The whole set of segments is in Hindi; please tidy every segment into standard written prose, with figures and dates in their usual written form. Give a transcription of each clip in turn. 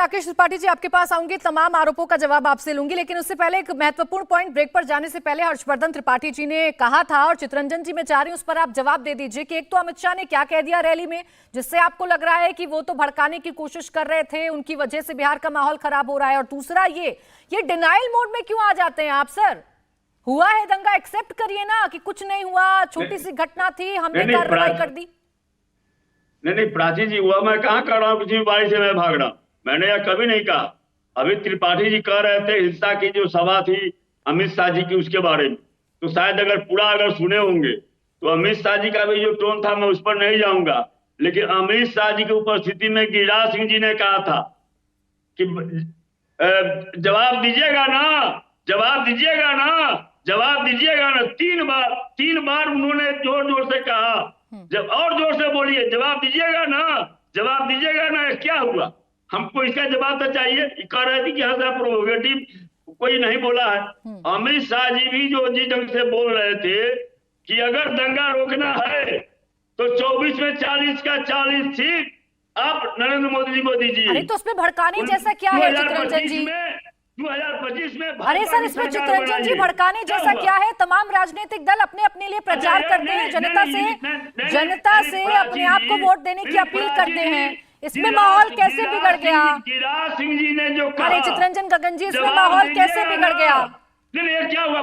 राकेश त्रिपाठी जी आपके पास आऊंगी, तमाम आरोपों का जवाब आपसे लूंगी, लेकिन उससे पहले एक महत्वपूर्ण पॉइंट, ब्रेक पर जाने से पहले हर्षवर्धन त्रिपाठी जी ने कहा था और चितरंजन जी मैं चाह रही हूं उस पर आप जवाब दे दीजिए कि एक तो अमित शाह ने क्या कह दिया रैली में जिससे आपको लग रहा है कि वो तो भड़काने की कोशिश कर रहे थे, उनकी वजह से बिहार का माहौल खराब हो रहा है, और दूसरा ये डिनाइल मोड में क्यों आ जाते हैं आप सर? हुआ है दंगा, एक्सेप्ट करिए ना कि कुछ नहीं हुआ, छोटी सी घटना थी, हमने कार्रवाई कर दी। नहीं प्राची जी, हुआ मैं कहाँ कर रहा हूँ, किसी बारी से मैं भाग रहा हूँ, मैंने यह कभी नहीं कहा। अभी त्रिपाठी जी कह रहे थे हिंसा की जो सभा थी अमित शाह जी की उसके बारे में, तो शायद अगर सुने होंगे तो अमित शाह जी का भी जो टोन था मैं उस पर नहीं जाऊंगा, लेकिन अमित शाह जी की उपस्थिति में गिरिराज सिंह जी ने कहा था कि जवाब दीजिएगा ना, जवाब दीजिएगा ना, जवाब दीजिएगा ना। तीन बार उन्होंने जोर जोर से कहा, जब और जोर से बोलिए जवाब दीजिएगा ना, जवाब दीजिएगा ना। क्या हुआ, हमको इसका जवाब तो चाहिए। कह रहे थे कि हाँ साहब प्रोवोकेटिव कोई नहीं बोला है। अमित शाह जी भी जो जिस ढंग से बोल रहे थे कि अगर दंगा रोकना है तो 24 में 40 का 40 सीट आप नरेंद्र मोदी जी को दीजिए। अरे तो उसमें भड़काने जैसा क्या है चितरंजन जी? 2025 में अरे सर इसमें चितरंजन जी भड़काने जैसा क्या है? तमाम राजनीतिक दल अपने अपने लिए प्रचार करते हैं, जनता से अपने आप को वोट देने की अपील करते हैं, इसमें माहौल कैसे बिगड़ गया? गिरिराज सिंह जी ने जो कहा, अरे चितरंजन गगन जी इसमें माहौल कैसे बिगड़ गया? नहीं क्या हुआ,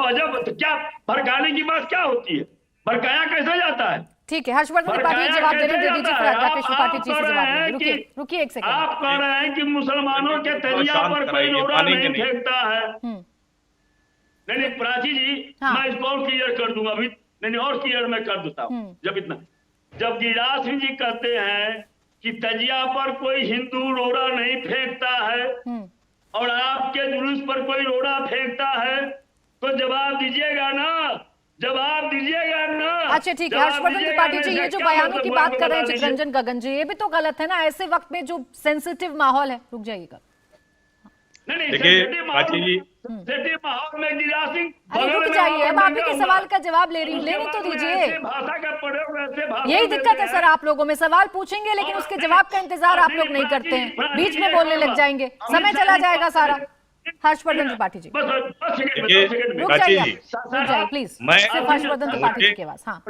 अजब, क्या भड़काने की बात क्या होती है, भड़काया कैसे जाता है? ठीक है हर्षवर्धन त्रिपाठी जवाब दे दीजिए, राकेश त्रिपाठी जी से जवाब दीजिए। रुकिए एक सेकंड। आप कह रहे हैं कि मुसलमानों के तरिया पर कोई रोड़ा नहीं फेंकता है। नहीं प्राची जी, मैं इसको और क्लियर कर दूंगा अभी, नहीं और क्लियर मैं कर देता हूँ। जब गिरिराज सिंह जी कहते हैं कि तजिया पर कोई हिंदू रोड़ा नहीं फेंकता है और आपके जुलूस पर कोई रोड़ा फेंकता है, तो जवाब दीजिएगा ना, जवाब दीजिएगा ना। अच्छा ठीक है हर्षवर्धन त्रिपाठी जी, ये जो बयानों की बात कर रहे हैं चितरंजन गगन जी, ये भी तो गलत है ना, ऐसे वक्त में जो सेंसिटिव माहौल है। रुक जाइएगा, देखिए माहौल में गिरिराज सिंह, अरे रुक जाइए, अब आप ही के सवाल का जवाब ले रही हूँ, लेने तो दीजिए। यही दिक्कत है सर, आप लोगों में सवाल पूछेंगे लेकिन उसके जवाब का इंतजार आप लोग नहीं करते हैं, बीच में बोलने लग जाएंगे, समय चला जाएगा सारा। हर्षवर्धन त्रिपाठी जी रुक जाइए प्लीज, सिर्फ हर्षवर्धन त्रिपाठी जी के पास। हाँ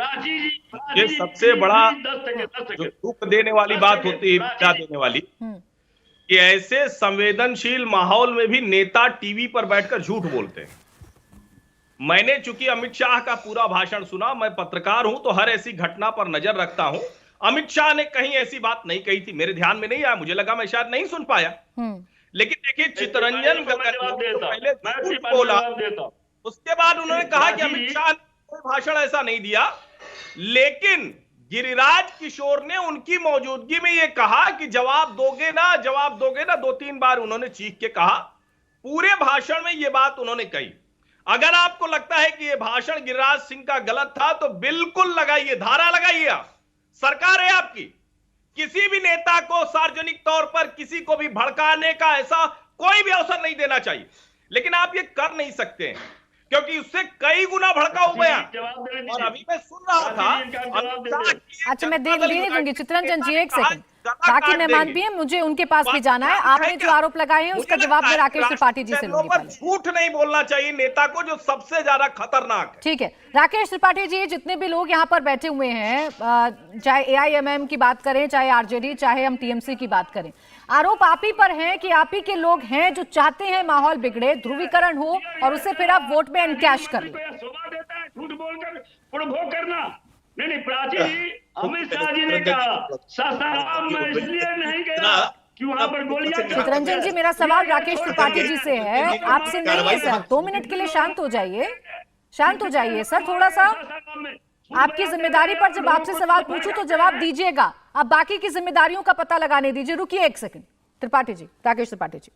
ये सबसे बड़ा जो दुख देने वाली बात होती है, क्या देने वाली, कि ऐसे संवेदनशील माहौल में भी नेता टीवी पर बैठकर झूठ बोलते हैं। मैंने चूंकि अमित शाह का पूरा भाषण सुना, मैं पत्रकार हूं तो हर ऐसी घटना पर नजर रखता हूं। अमित शाह ने कहीं ऐसी बात नहीं कही थी, मेरे ध्यान में नहीं आया, मुझे लगा मैं शायद नहीं सुन पाया। लेकिन देखिए चितरंजन पहले झूठ बोला, उसके बाद उन्होंने कहा कि अमित शाह ने कोई भाषण ऐसा नहीं दिया, लेकिन गिरिराज किशोर ने उनकी मौजूदगी में यह कहा कि जवाब दोगे ना, जवाब दोगे ना, 2-3 बार उन्होंने चीख के कहा। पूरे भाषण में यह बात उन्होंने कही। अगर आपको लगता है कि यह भाषण गिरिराज सिंह का गलत था तो बिल्कुल लगाइए, धारा लगाइए, सरकार है आपकी। किसी भी नेता को सार्वजनिक तौर पर किसी को भी भड़काने का ऐसा कोई भी अवसर नहीं देना चाहिए, लेकिन आप ये कर नहीं सकते हैं क्योंकि उससे कई गुना भड़का हो गया। और अभी मैं सुन रहा था, अच्छा मैं देने दूंगी चितरंजन जी, एक सेकंड, बाकी मेहमान भी हैं, मुझे उनके पास भी जाना है। आपने जो आरोप लगाए हैं उसका जवाब मैं राकेश त्रिपाठी जी से लूंगी। झूठ नहीं बोलना चाहिए नेता को, जो सबसे ज्यादा खतरनाक है। ठीक है राकेश त्रिपाठी जी, जितने भी लोग यहाँ पर बैठे हुए हैं, चाहे AIMM की बात करें, चाहे RJD, चाहे हम TMC की बात करें, आरोप आप ही पर है कि आप ही के लोग हैं जो चाहते हैं माहौल बिगड़े, ध्रुवीकरण हो और उससे फिर आप वोट में एनकैश कर लें। झूठ बोलकर प्रोवोक करना। नहीं प्राची जी, अमित शाह जी ने कहा सासाराम में इसलिए नहीं गया कि वहां पर गोलियां। चितरंजन जी मेरा सवाल राकेश त्रिपाठी जी से है, आपसे नहीं है सर। 2 मिनट के लिए शांत हो जाइए, शांत हो जाइए सर थोड़ा सा। आपकी जिम्मेदारी पर जब आपसे सवाल पूछूं तो जवाब दीजिएगा, अब बाकी की जिम्मेदारियों का पता लगाने दीजिए। रुकिए एक सेकंड त्रिपाठी जी, राकेश त्रिपाठी जी।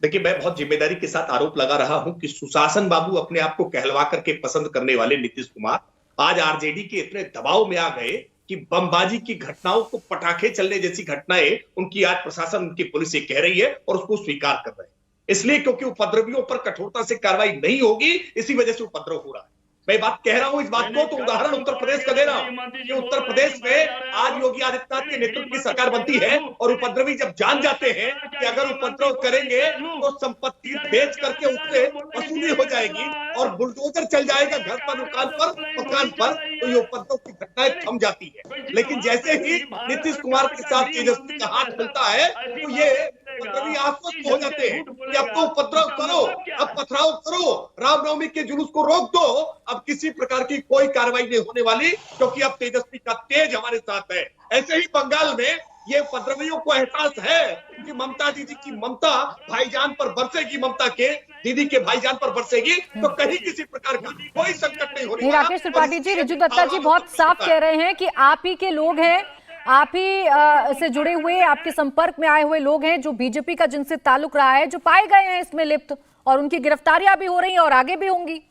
देखिए मैं बहुत जिम्मेदारी के साथ आरोप लगा रहा हूं कि सुशासन बाबू अपने आप को कहलवा करके पसंद करने वाले नीतीश कुमार आज RJD के इतने दबाव में आ गए कि बमबाजी की घटनाओं को पटाखे चलने जैसी घटनाएं उनकी आज प्रशासन, उनकी पुलिस ये कह रही है और उसको स्वीकार कर रहे हैं। इसलिए क्योंकि उपद्रवियों पर कठोरता से कार्रवाई नहीं होगी, इसी वजह से उपद्रव हो रहा है। मैं बात कह रहा हूं इस बात को, तो उदाहरण उत्तर प्रदेश का दे रहा हूं कि उत्तर प्रदेश में आज योगी आदित्यनाथ के नेतृत्व की सरकार बनती है और उपद्रवी जब जान जाते हैं कि अगर उपद्रव करेंगे तो संपत्ति बेच करके उससे वसूली हो जाएगी और बुलडोजर चल जाएगा घर पर, मकान पर, तो ये उपद्रव की घटनाएं थम जाती है। लेकिन जैसे ही नीतीश कुमार के साथ तेजस्वी का हाथ मिलता है तो ये उपद्रवी आश्वस्त हो जाते हैं कि अब तो उपद्रव करो, अब पथराव करो, रामनवमी के जुलूस को रोक दो, अब किसी प्रकार की कोई कार्रवाई नहीं होने वाली, क्योंकि अब तेजस्वी का तेज हमारे साथ है। ऐसे ही बंगाल में ये उपद्रवियों को एहसास है कि ममता दीदी की ममता भाईजान पर बरसेगी, ममता के दीदी के भाईजान पर बरसेगी, तो कहीं किसी प्रकार का कोई संकट नहीं होने वाला। राकेश त्रिपाठी जी, रिजू दत्ता जी बहुत साफ कह रहे हैं कि आप ही के लोग हैं, आप ही से जुड़े हुए, आपके संपर्क में आए हुए लोग हैं जो बीजेपी का जिनसे ताल्लुक रहा है, जो पाए गए हैं इसमें लिप्त, और उनकी गिरफ्तारियां भी हो रही हैं और आगे भी होंगी।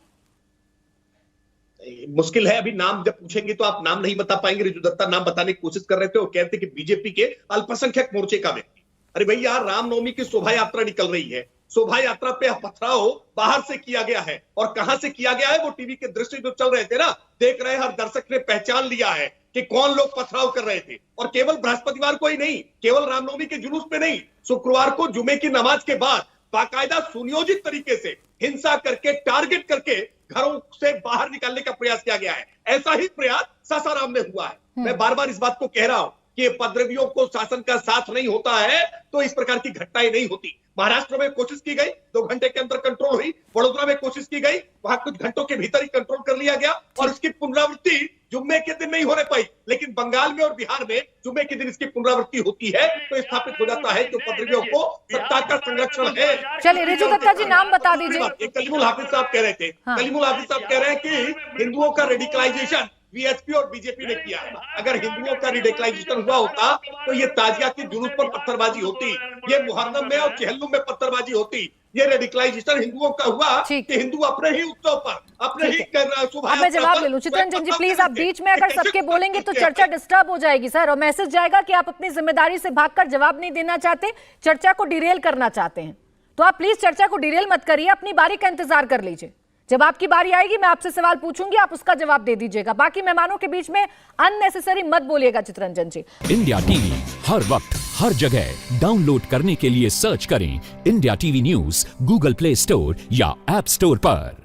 मुश्किल है, अभी नाम जब पूछेंगे तो आप नाम नहीं बता पाएंगे। रिजू दत्ता नाम बताने की कोशिश कर रहे थे, वो कहते कि बीजेपी के अल्पसंख्यक मोर्चे का व्यक्ति। अरे भैया, रामनवमी की शोभा यात्रा निकल रही है, शोभा यात्रा पे पथराव बाहर से किया गया है, और कहां से किया गया है वो टीवी के दृश्य जो चल रहे थे ना, देख रहे हर दर्शक ने पहचान लिया है कि कौन लोग पथराव कर रहे थे। और केवल बृहस्पतिवार को ही नहीं, केवल रामनवमी के जुलूस में नहीं, शुक्रवार को जुमे की नमाज के बाद बाकायदा सुनियोजित तरीके से हिंसा करके, टारगेट करके घरों से बाहर निकालने का प्रयास किया गया है। ऐसा ही प्रयास सासाराम में हुआ है। मैं बार बार इस बात को कह रहा हूं कि उपद्रवियों को शासन का साथ नहीं होता है तो इस प्रकार की घटनाएं नहीं होती। महाराष्ट्र में कोशिश की गई, 2 घंटे के अंदर कंट्रोल हुई। वडोदरा में कोशिश की गई, वहां कुछ घंटों के भीतर ही कंट्रोल कर लिया गया, और इसकी पुनरावृत्ति जुम्मे के दिन नहीं होने पाई। लेकिन बंगाल में और बिहार में जुम्मे के दिन इसकी पुनरावृत्ति होती है, तो स्थापित हो जाता है कि उपद्रवियों को सत्ता का संरक्षण है। चलिए रिजू दत्ता जी, नाम बता दीजिए। कलीमुल हाफिज साहब कह रहे थे, कलीमुल हाफिज साहब कह रहे हैं कि हिंदुओं का रेडिकलाइजेशन वीएचपी और बीजेपी ने किया है। अगर हिंदुओं का रेडिकलाइजेशन हुआ होता तो ये ताजिया के जुलूस पर पत्थरबाजी होती, ये मुहर्रम में और चेहल्लुम में पत्थरबाजी होती। ये रेडिकलाइजेशन हिंदुओं का हुआ कि हिंदू अपने ही उत्सव पर, अपने ही अब मैं जवाब ले लूं। चित्ररंजन जी प्लीज, आप बीच में अगर सबके बोलेंगे तो चर्चा डिस्टर्ब हो जाएगी सर, और मैसेज जाएगा कि आप अपनी जिम्मेदारी से भागकर जवाब नहीं देना चाहते, चर्चा को डिरेल करना चाहते हैं। तो आप प्लीज चर्चा को डिरेल मत करिए, अपनी बारी का इंतजार कर लीजिए। जब आपकी बारी आएगी मैं आपसे सवाल पूछूंगी, आप उसका जवाब दे दीजिएगा। बाकी मेहमानों के बीच में अननेसेसरी मत बोलिएगा। चित्ररंजन जी, इंडिया टीवी हर वक्त हर जगह डाउनलोड करने के लिए सर्च करें India TV news Google play store या ऐप स्टोर पर।